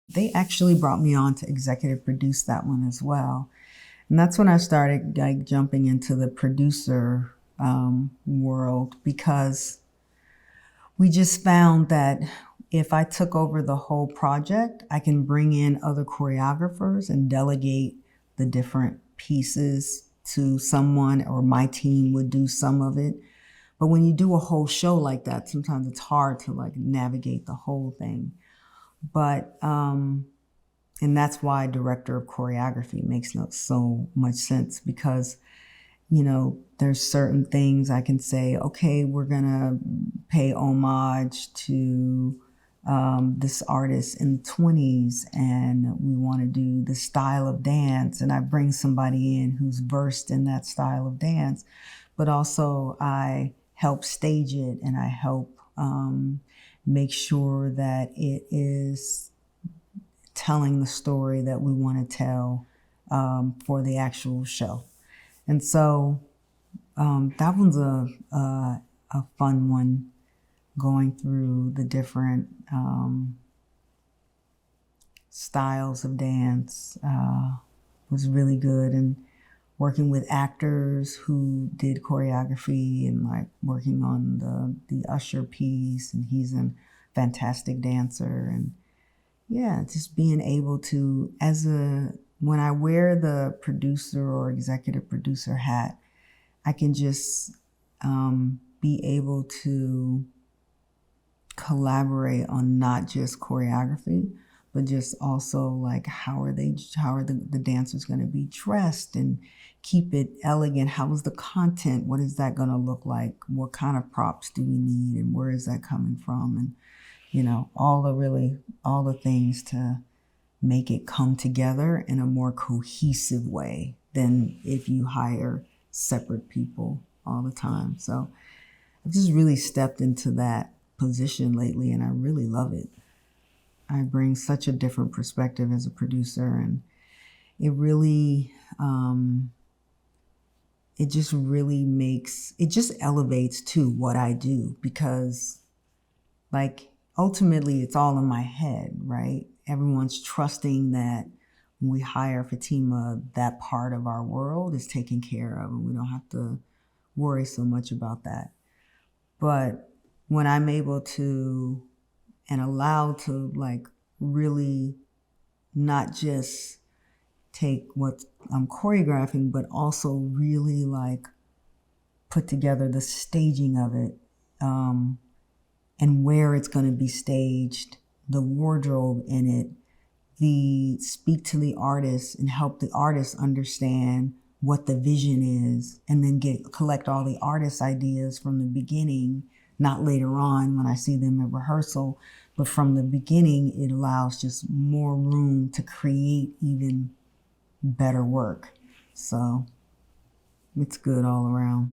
They actually brought me on to executive produce that one as well. And that's when I started like jumping into the producer world, because we just found that if I took over the whole project, I can bring in other choreographers and delegate the different pieces to someone, or my team would do some of it. But when you do a whole show like that, sometimes it's hard to like navigate the whole thing. But and that's why director of choreography makes so much sense, because there's certain things I can say, okay, we're gonna pay homage to this artist in the 20s, and we want to do the style of dance, and I bring somebody in who's versed in that style of dance, but also I help stage it, and I help make sure that it is telling the story that we want to tell for the actual show. And so that one's a fun one, going through the different styles of dance was really good. And working with actors who did choreography, and like working on the Usher piece, and he's a fantastic dancer. And yeah, just being able to, when I wear the producer or executive producer hat, I can just be able to collaborate on not just choreography, but just also like how are the dancers going to be dressed, and keep it elegant. How is the content? What is that going to look like? What kind of props do we need, and where is that coming from? And all the things to make it come together in a more cohesive way than if you hire separate people all the time. So I've just really stepped into that position lately, and I really love it. I bring such a different perspective as a producer, and it really, it just elevates to what I do, because like ultimately it's all in my head, right? Everyone's trusting that when we hire Fatima, that part of our world is taken care of, and we don't have to worry so much about that. But when I'm able to and allowed to like really not just take what I'm choreographing, but also really like put together the staging of it, and where it's going to be staged, the wardrobe in it, the speak to the artist and help the artist understand what the vision is, and then collect all the artist ideas from the beginning, not later on when I see them in rehearsal, but from the beginning. It allows just more room to create even better work. So it's good all around.